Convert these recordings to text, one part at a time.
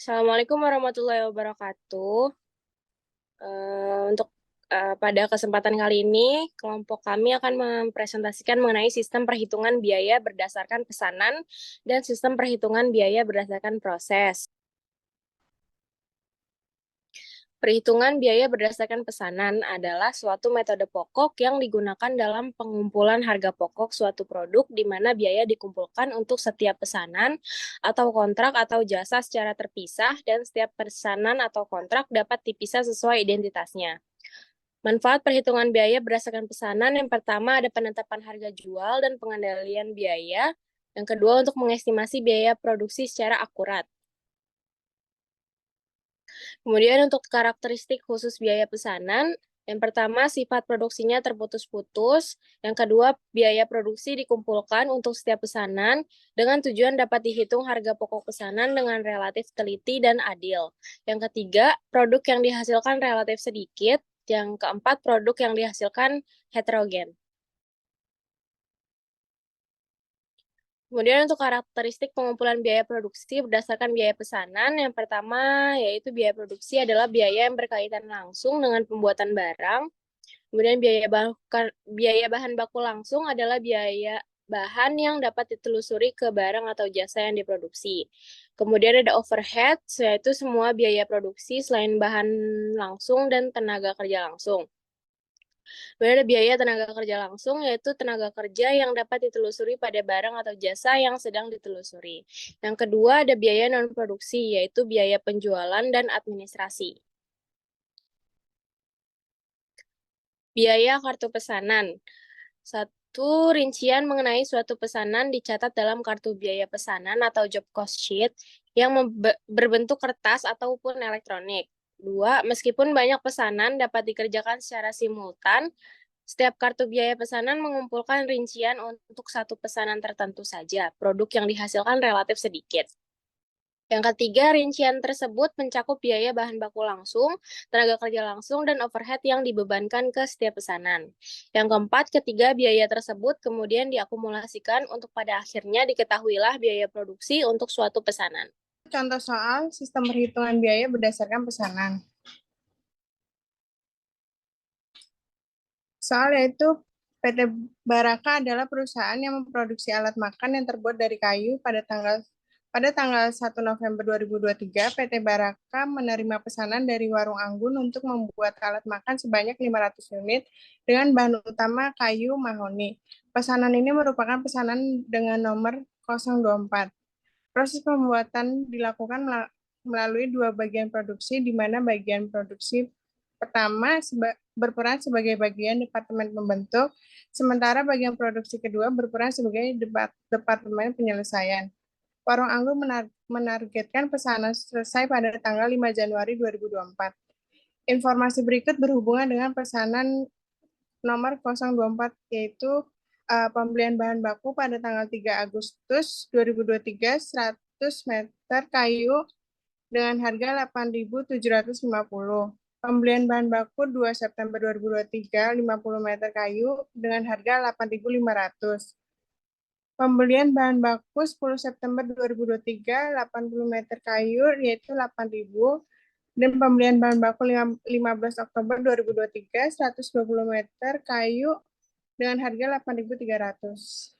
Assalamualaikum warahmatullahi wabarakatuh. Untuk pada kesempatan kali ini, kelompok kami akan mempresentasikan mengenai sistem perhitungan biaya berdasarkan pesanan dan sistem perhitungan biaya berdasarkan proses. Perhitungan biaya berdasarkan pesanan adalah suatu metode pokok yang digunakan dalam pengumpulan harga pokok suatu produk di mana biaya dikumpulkan untuk setiap pesanan atau kontrak atau jasa secara terpisah dan setiap pesanan atau kontrak dapat dipisah sesuai identitasnya. Manfaat perhitungan biaya berdasarkan pesanan yang pertama ada penetapan harga jual dan pengendalian biaya. Yang kedua untuk mengestimasi biaya produksi secara akurat. Kemudian untuk karakteristik khusus biaya pesanan, yang pertama sifat produksinya terputus-putus, yang kedua biaya produksi dikumpulkan untuk setiap pesanan dengan tujuan dapat dihitung harga pokok pesanan dengan relatif teliti dan adil. Yang ketiga, produk yang dihasilkan relatif sedikit, yang keempat produk yang dihasilkan heterogen. Kemudian untuk karakteristik pengumpulan biaya produksi berdasarkan biaya pesanan, yang pertama yaitu biaya produksi adalah biaya yang berkaitan langsung dengan pembuatan barang. Kemudian biaya bahan baku langsung adalah biaya bahan yang dapat ditelusuri ke barang atau jasa yang diproduksi. Kemudian ada overhead, yaitu semua biaya produksi selain bahan langsung dan tenaga kerja langsung. Kemudian ada biaya tenaga kerja langsung, yaitu tenaga kerja yang dapat ditelusuri pada barang atau jasa yang sedang ditelusuri. Yang kedua ada biaya non-produksi, yaitu biaya penjualan dan administrasi. Biaya kartu pesanan. Satu, rincian mengenai suatu pesanan dicatat dalam kartu biaya pesanan atau job cost sheet yang berbentuk kertas ataupun elektronik. Dua, meskipun banyak pesanan dapat dikerjakan secara simultan, setiap kartu biaya pesanan mengumpulkan rincian untuk satu pesanan tertentu saja. Produk yang dihasilkan relatif sedikit. Yang ketiga, rincian tersebut mencakup biaya bahan baku langsung, tenaga kerja langsung, dan overhead yang dibebankan ke setiap pesanan. Yang keempat, ketiga biaya tersebut kemudian diakumulasikan untuk pada akhirnya diketahuilah biaya produksi untuk suatu pesanan. Contoh soal sistem perhitungan biaya berdasarkan pesanan. Soal yaitu PT Baraka adalah perusahaan yang memproduksi alat makan yang terbuat dari kayu pada tanggal 1 November 2023, PT Baraka menerima pesanan dari Warung Anggun untuk membuat alat makan sebanyak 500 unit dengan bahan utama kayu mahoni. Pesanan ini merupakan pesanan dengan nomor 024. Proses pembuatan dilakukan melalui dua bagian produksi, di mana bagian produksi pertama berperan sebagai bagian departemen pembentuk, sementara bagian produksi kedua berperan sebagai departemen penyelesaian. Warung Anggun menargetkan pesanan selesai pada tanggal 5 Januari 2024. Informasi berikut berhubungan dengan pesanan nomor 024, yaitu pembelian bahan baku pada tanggal 3 Agustus 2023 100 meter kayu dengan harga 8.750. Pembelian bahan baku 2 September 2023 50 meter kayu dengan harga 8.500. Pembelian bahan baku 10 September 2023 80 meter kayu yaitu 8.000, dan pembelian bahan baku 15 Oktober 2023 120 meter kayu dengan harga 8.300.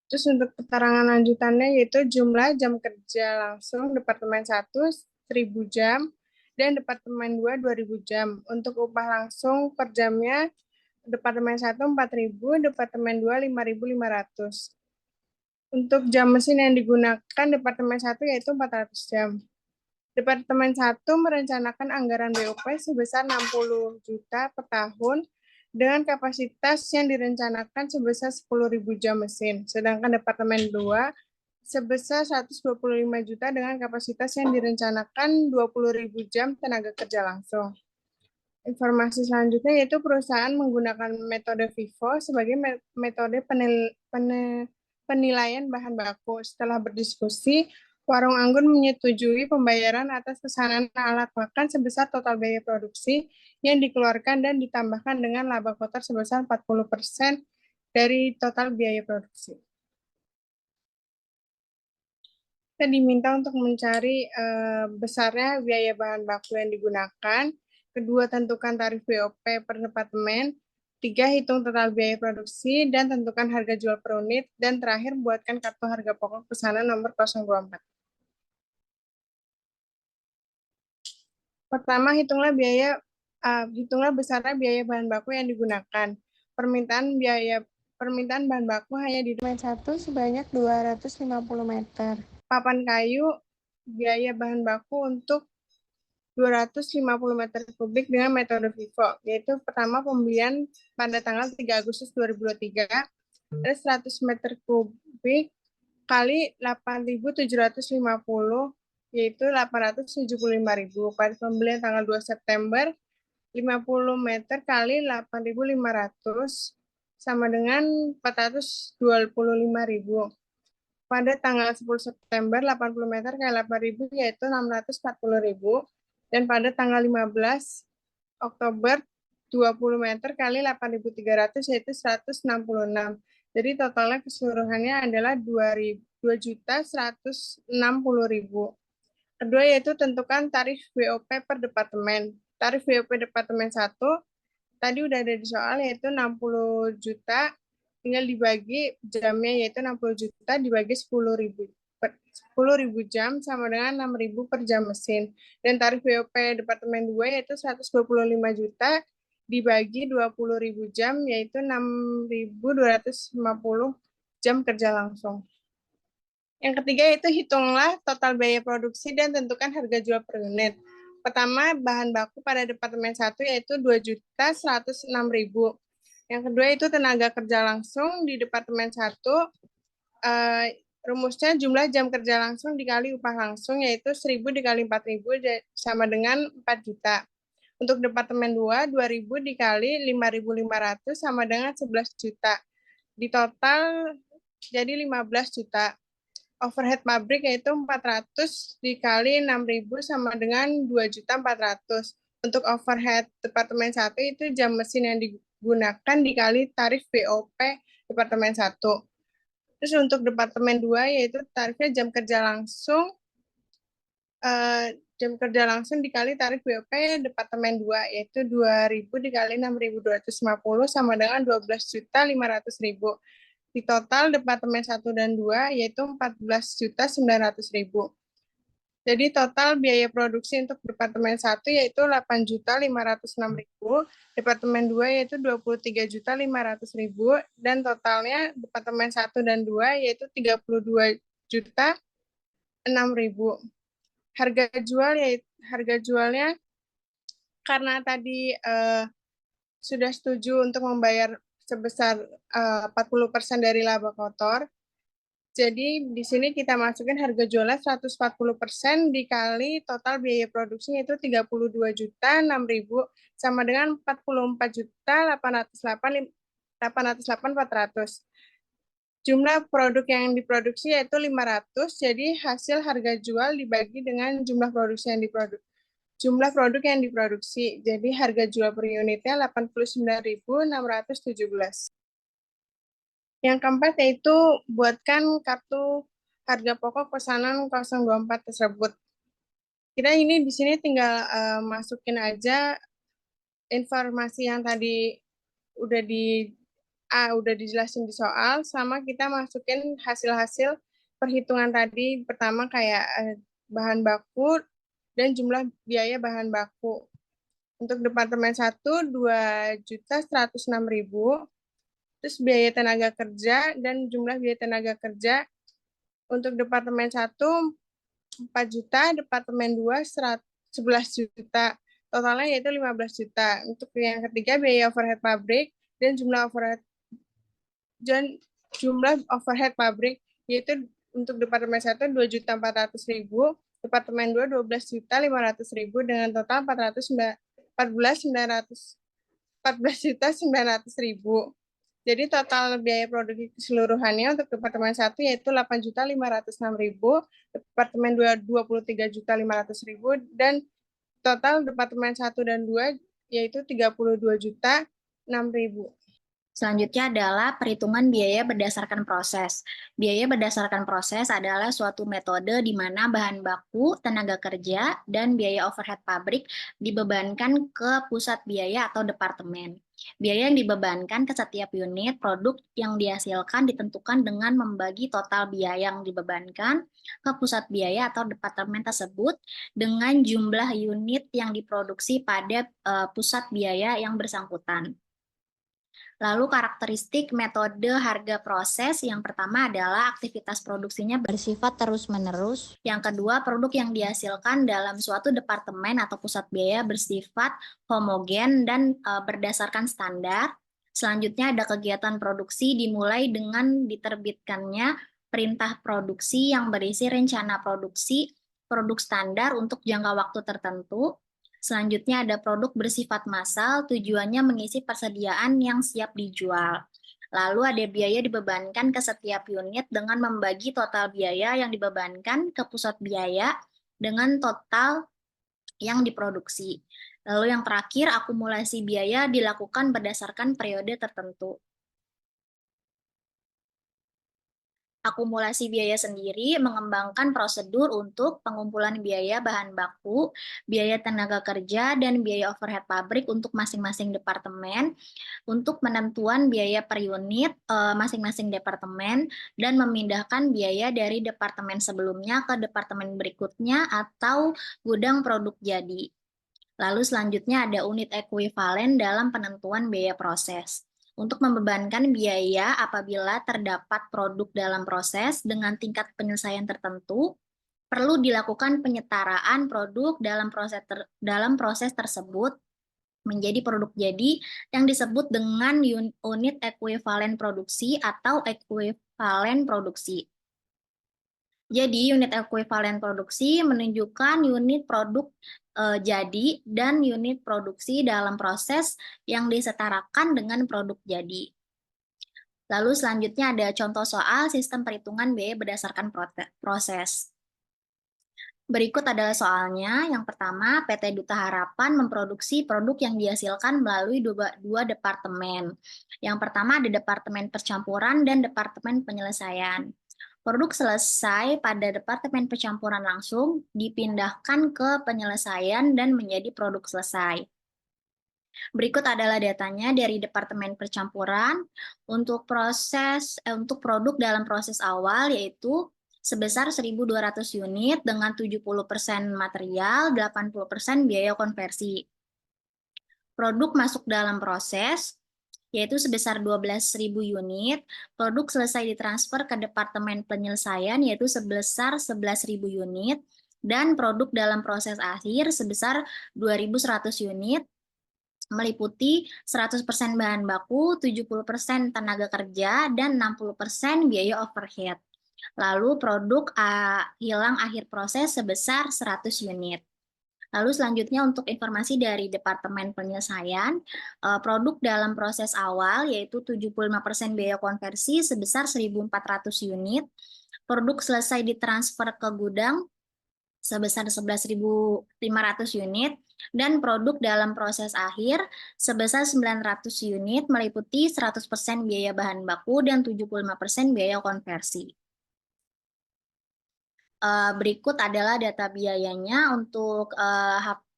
Terus untuk keterangan lanjutannya yaitu jumlah jam kerja langsung Departemen 1 1.000 jam dan Departemen 2 2.000 jam. Untuk upah langsung per jamnya Departemen 1 4.000, Departemen 2 5.500. Untuk jam mesin yang digunakan Departemen 1 yaitu 400 jam. Departemen 1 merencanakan anggaran BOP sebesar 60 juta per tahun dengan kapasitas yang direncanakan sebesar 10.000 jam mesin. Sedangkan Departemen 2 sebesar 125 juta dengan kapasitas yang direncanakan 20.000 jam tenaga kerja langsung. Informasi selanjutnya yaitu perusahaan menggunakan metode FIFO sebagai metode penilaian bahan baku. Setelah berdiskusi, Warung Anggun menyetujui pembayaran atas pesanan alat makan sebesar total biaya produksi yang dikeluarkan dan ditambahkan dengan laba kotor sebesar 40% dari total biaya produksi. Kita diminta untuk mencari besarnya biaya bahan baku yang digunakan. Kedua, tentukan tarif BOP per departemen. Tiga, hitung total biaya produksi dan tentukan harga jual per unit. Dan terakhir, buatkan kartu harga pokok pesanan nomor 024. Pertama, hitunglah besarnya biaya bahan baku yang digunakan. Permintaan bahan baku hanya di departemen 1 sebanyak 250 meter. Papan kayu, biaya bahan baku untuk 250 meter kubik dengan metode FIFO, yaitu pertama pembelian pada tanggal 3 Agustus 2023, ada 100 meter kubik kali 8.750, yaitu 875.000. Pada pembelian tanggal 2 September, 50 meter kali 8.500 sama dengan 425.000. Pada tanggal 10 September, 80 meter kali 8.000 yaitu 640.000. Dan pada tanggal 15 Oktober, 20 meter kali 8.300 yaitu 166. Jadi totalnya keseluruhannya adalah 2.160.000. Kedua yaitu tentukan tarif BOP per departemen. Tarif BOP departemen 1 tadi udah ada di soal, yaitu 60 juta, tinggal dibagi jamnya, yaitu 60 juta dibagi 10.000 jam sama dengan 6.000 per jam mesin. Dan tarif BOP departemen 2 yaitu 125 juta dibagi 20.000 jam, yaitu 6.250 jam kerja langsung. Yang ketiga yaitu hitunglah total biaya produksi dan tentukan harga jual per unit. Pertama, bahan baku pada departemen 1 yaitu 2.106.000. Yang kedua itu tenaga kerja langsung di departemen 1, rumusnya jumlah jam kerja langsung dikali upah langsung, yaitu 1.000 dikali 4.000 sama dengan 4 juta. Untuk departemen 2, 2.000 dikali 5.500 sama dengan 11 juta. Di total jadi 15 juta. Overhead pabrik yaitu 400 dikali 6.000 sama dengan 2.400.000. Untuk overhead departemen 1 itu jam mesin yang digunakan dikali tarif BOP departemen 1. Terus untuk departemen 2 yaitu tarifnya jam kerja langsung dikali tarif BOP departemen 2 yaitu 2.000 dikali 6.250 sama dengan 12.500.000. Di total departemen 1 dan 2 yaitu 14.900.000. Jadi total biaya produksi untuk departemen 1 yaitu 8.506.000, departemen 2 yaitu 23.500.000, dan totalnya departemen 1 dan 2 yaitu 32.006.000. Harga jualnya karena tadi sudah setuju untuk membayar sebesar 40% dari laba kotor. Jadi di sini kita masukin harga jualnya 140% dikali total biaya produksinya itu 32.006.000 sama dengan 44.808.400. Jumlah produk yang diproduksi yaitu 500, jadi hasil harga jual dibagi dengan jumlah produk yang diproduksi. Jadi harga jual per unitnya 89.617. Yang keempat yaitu buatkan kartu harga pokok pesanan 024 tersebut. Kita ini di sini tinggal masukin aja informasi yang tadi udah dijelasin di soal, sama kita masukin hasil-hasil perhitungan tadi. Pertama kayak bahan baku dan jumlah biaya bahan baku. Untuk departemen 1 2.106.000. Terus biaya tenaga kerja dan jumlah biaya tenaga kerja untuk departemen 1 4 juta, departemen 2 11 juta. Totalnya yaitu 15 juta. Untuk yang ketiga biaya overhead pabrik dan jumlah overhead pabrik yaitu untuk departemen 1 2.400.000, departemen 2 12.500.000 dengan total 14.900.000. Jadi total biaya produksi keseluruhannya untuk departemen 1 yaitu 8.506.000, departemen 2 23.500.000, dan total departemen 1 dan 2 yaitu 32.006.000. Selanjutnya adalah perhitungan biaya berdasarkan proses. Biaya berdasarkan proses adalah suatu metode di mana bahan baku, tenaga kerja, dan biaya overhead pabrik dibebankan ke pusat biaya atau departemen. Biaya yang dibebankan ke setiap unit produk yang dihasilkan ditentukan dengan membagi total biaya yang dibebankan ke pusat biaya atau departemen tersebut dengan jumlah unit yang diproduksi pada pusat biaya yang bersangkutan. Lalu karakteristik metode harga proses, yang pertama adalah aktivitas produksinya bersifat terus-menerus. Yang kedua, produk yang dihasilkan dalam suatu departemen atau pusat biaya bersifat homogen dan berdasarkan standar. Selanjutnya ada kegiatan produksi dimulai dengan diterbitkannya perintah produksi yang berisi rencana produksi produk standar untuk jangka waktu tertentu. Selanjutnya ada produk bersifat massal, tujuannya mengisi persediaan yang siap dijual. Lalu ada biaya dibebankan ke setiap unit dengan membagi total biaya yang dibebankan ke pusat biaya dengan total yang diproduksi. Lalu yang terakhir, akumulasi biaya dilakukan berdasarkan periode tertentu. Akumulasi biaya sendiri mengembangkan prosedur untuk pengumpulan biaya bahan baku, biaya tenaga kerja, dan biaya overhead pabrik untuk masing-masing departemen, untuk penentuan biaya per unit masing-masing departemen, dan memindahkan biaya dari departemen sebelumnya ke departemen berikutnya atau gudang produk jadi. Lalu selanjutnya ada unit ekuivalen dalam penentuan biaya proses. Untuk membebankan biaya apabila terdapat produk dalam proses dengan tingkat penyelesaian tertentu, perlu dilakukan penyetaraan produk dalam proses tersebut menjadi produk jadi yang disebut dengan unit ekuivalen produksi atau ekuivalen produksi. Jadi unit ekuivalen produksi menunjukkan unit produk jadi dan unit produksi dalam proses yang disetarakan dengan produk jadi. Lalu selanjutnya ada contoh soal sistem perhitungan biaya berdasarkan proses. Berikut adalah soalnya. Yang pertama, PT Duta Harapan memproduksi produk yang dihasilkan melalui dua departemen. Yang pertama ada Departemen Percampuran dan Departemen Penyelesaian. Produk selesai pada Departemen Percampuran langsung dipindahkan ke penyelesaian dan menjadi produk selesai. Berikut adalah datanya dari Departemen Percampuran untuk produk dalam proses awal, yaitu sebesar 1.200 unit dengan 70% material, 80% biaya konversi. Produk masuk dalam proses yaitu sebesar 12.000 unit, produk selesai ditransfer ke Departemen Penyelesaian yaitu sebesar 11.000 unit, dan produk dalam proses akhir sebesar 2.100 unit, meliputi 100% bahan baku, 70% tenaga kerja, dan 60% biaya overhead. Lalu produk hilang akhir proses sebesar 100 unit. Lalu selanjutnya untuk informasi dari Departemen Penyelesaian, produk dalam proses awal yaitu 75% biaya konversi sebesar 1.400 unit, produk selesai ditransfer ke gudang sebesar 11.500 unit, dan produk dalam proses akhir sebesar 900 unit meliputi 100% biaya bahan baku dan 75% biaya konversi. Berikut adalah data biayanya untuk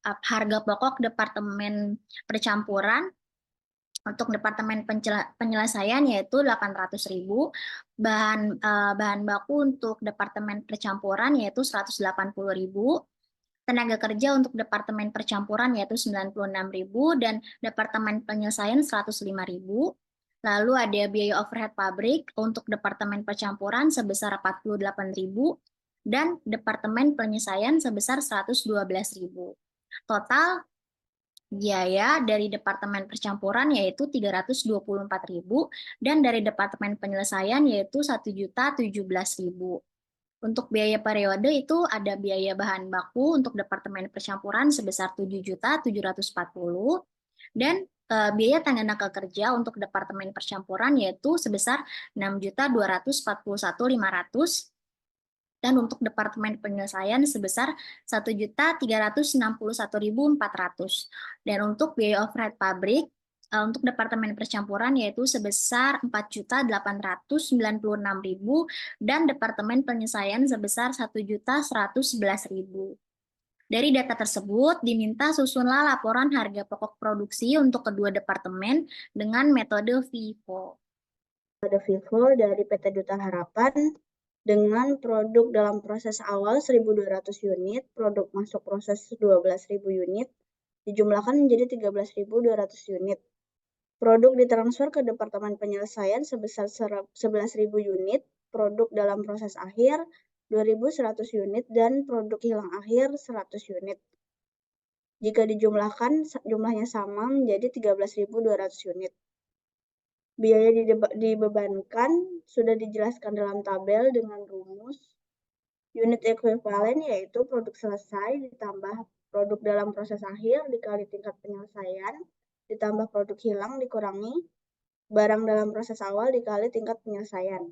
harga pokok Departemen Percampuran. Untuk Departemen Penyelesaian yaitu 800.000, bahan baku untuk Departemen Percampuran yaitu 180.000, tenaga kerja untuk Departemen Percampuran yaitu 96.000, dan Departemen Penyelesaian 105.000. Lalu ada biaya overhead pabrik untuk Departemen Percampuran sebesar 48.000 dan Departemen Penyelesaian sebesar 112.000. Total biaya dari Departemen Percampuran yaitu 324.000 dan dari Departemen Penyelesaian yaitu 1.017.000. Untuk biaya periode itu ada biaya bahan baku untuk Departemen Percampuran sebesar 7.740 dan biaya tenaga kerja untuk Departemen Percampuran yaitu sebesar 6.241.500 dan untuk Departemen Penyelesaian sebesar 1.361.400. Dan untuk biaya overhead pabrik Untuk departemen percampuran yaitu sebesar 4.896.000 dan departemen penyelesaian sebesar 1.111.000. Dari data tersebut, diminta susunlah laporan harga pokok produksi untuk kedua departemen dengan metode FIFO. Metode FIFO dari PT Duta Harapan dengan produk dalam proses awal 1.200 unit, produk masuk proses 12.000 unit, dijumlahkan menjadi 13.200 unit. Produk ditransfer ke Departemen Penyelesaian sebesar 11.000 unit, produk dalam proses akhir 2.100 unit, dan produk hilang akhir 100 unit. Jika dijumlahkan, jumlahnya sama menjadi 13.200 unit. Biaya dibebankan sudah dijelaskan dalam tabel dengan rumus unit ekuivalen, yaitu produk selesai ditambah produk dalam proses akhir dikali tingkat penyelesaian, ditambah produk hilang dikurangi barang dalam proses awal dikali tingkat penyelesaian.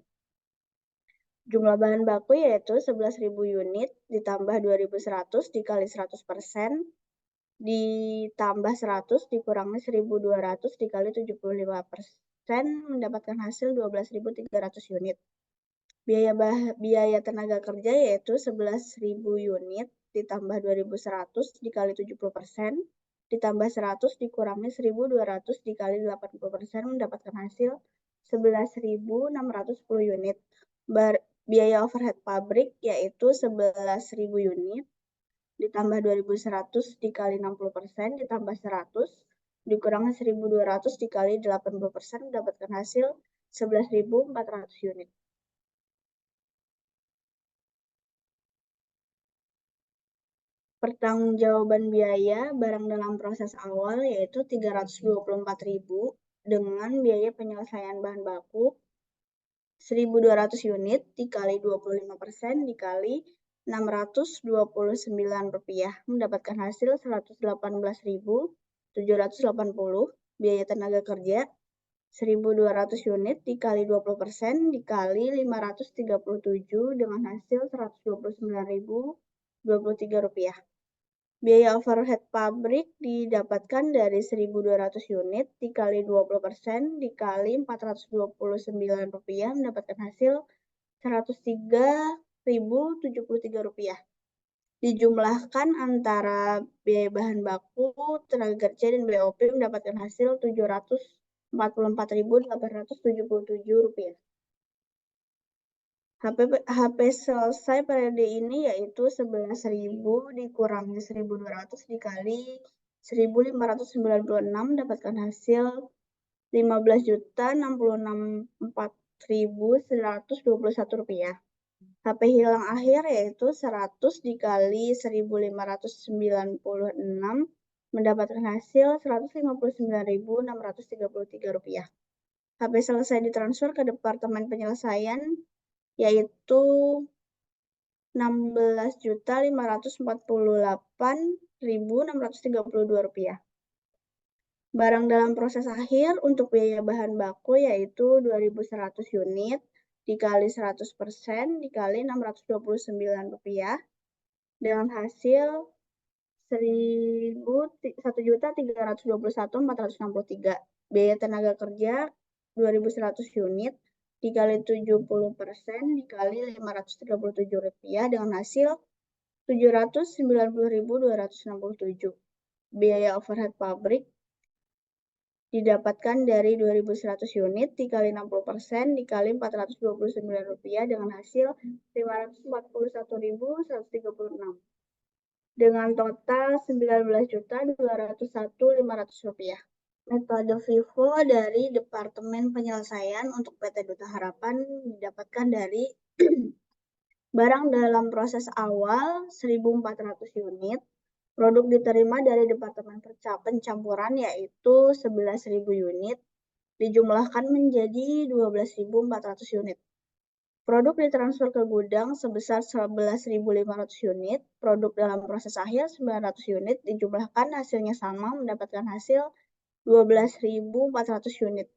Jumlah bahan baku yaitu 11.000 unit ditambah 2.100 dikali 100%, ditambah 100 dikurangi 1.200 dikali 75%, mendapatkan hasil 12.300 unit. Biaya tenaga kerja yaitu 11.000 unit ditambah 2.100 dikali 70%, ditambah 100 dikurangi 1.200 dikali 80%, mendapatkan hasil 11.610 unit. Biaya overhead pabrik yaitu 11.000 unit ditambah 2.100 dikali 60%, ditambah 100 dikurangi 1.200 dikali 80%, mendapatkan hasil 11.400 unit. Pertanggungjawaban biaya barang dalam proses awal yaitu 324.000 dengan biaya penyelesaian bahan baku 1.200 unit dikali 25% dikali Rp629, mendapatkan hasil 118.780. Biaya tenaga kerja 1.200 unit dikali 20% dikali 537 dengan hasil Rp129.023. Biaya overhead pabrik didapatkan dari 1.200 unit dikali 20% dikali Rp429, mendapatkan hasil Rp103.073. Dijumlahkan antara biaya bahan baku, tenaga kerja, dan BOP mendapatkan hasil Rp744.877. HP selesai periode ini yaitu 11.000 dikurangi 1.200 dikali 1.596, dapatkan hasil 15.066.4.121 rupiah. HP hilang akhir yaitu 100 dikali 1.596, mendapatkan hasil 159.633 rupiah. HP selesai ditransfer ke Departemen Penyelesaian yaitu 16.548.632 rupiah. Barang dalam proses akhir untuk biaya bahan baku yaitu 2.100 unit dikali 100% dikali Rp629 dengan hasil 1.321.463. Biaya tenaga kerja 2.100 unit dikali 70% dikali Rp537 dengan hasil Rp790.267. Biaya overhead pabrik didapatkan dari 2.100 unit dikali 60% dikali Rp429 dengan hasil Rp541.136 dengan total Rp19.201.500. Metode FIFO dari Departemen Penyelesaian untuk PT Duta Harapan didapatkan dari barang dalam proses awal 1.400 unit, produk diterima dari Departemen Pencampuran yaitu 11.000 unit, dijumlahkan menjadi 12.400 unit. Produk ditransfer ke gudang sebesar 11.500 unit, produk dalam proses akhir 900 unit, dijumlahkan hasilnya sama mendapatkan hasil 12.400 unit.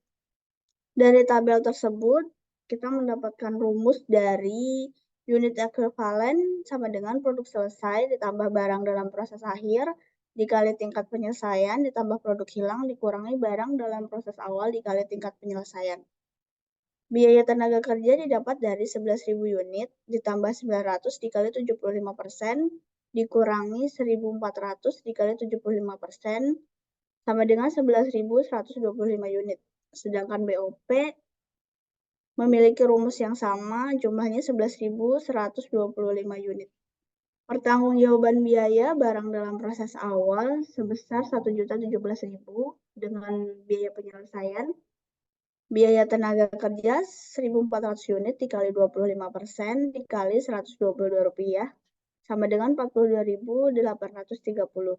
Dari tabel tersebut, kita mendapatkan rumus dari unit ekuivalen sama dengan produk selesai ditambah barang dalam proses akhir dikali tingkat penyelesaian ditambah produk hilang dikurangi barang dalam proses awal dikali tingkat penyelesaian. Biaya tenaga kerja didapat dari 11.000 unit ditambah 900 dikali 75% dikurangi 1.400 dikali 75% sama dengan 11.125 unit. Sedangkan BOP memiliki rumus yang sama, jumlahnya 11.125 unit. Pertanggungjawaban biaya barang dalam proses awal sebesar 1.017.000 dengan biaya penyelesaian. Biaya tenaga kerja 1.400 unit dikali 25% dikali Rp122 sama dengan 42.830.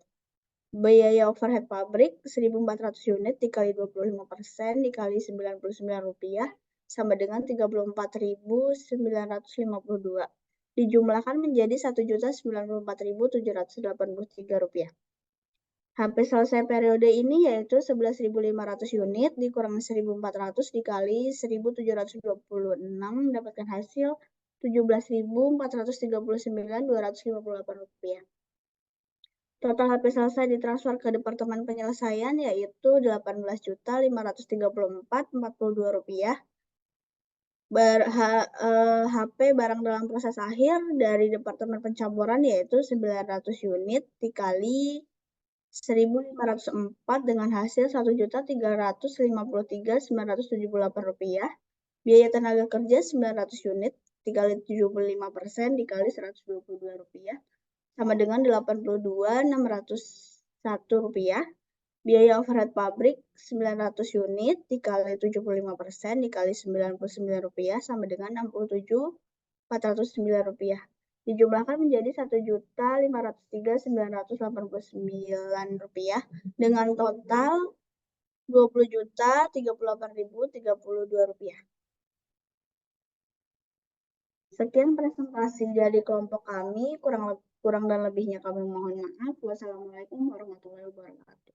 Biaya overhead pabrik 1.400 unit dikali 25% dikali Rp99 sama dengan Rp34.952. Dijumlahkan menjadi Rp1.094.783. HP selesai periode ini yaitu 11.500 unit dikurangi 1.400 dikali 1.726 mendapatkan hasil Rp17.439.258. Total HP selesai ditransfer ke Departemen Penyelesaian yaitu Rp18.834.42. HP barang dalam proses akhir dari Departemen Pencampuran yaitu 900 unit dikali 1.504 dengan hasil Rp1.353.978. Biaya tenaga kerja 900 unit dikali 75% dikali Rp122 sama dengan Rp82.601. Biaya overhead pabrik 900 unit dikali 75% dikali Rp99 sama dengan Rp67.409. Dijumlahkan menjadi Rp1.503.989 dengan total Rp20.038.032. Sekian presentasi dari kelompok kami, kurang dan lebihnya kami mohon maaf. Wassalamualaikum warahmatullahi wabarakatuh.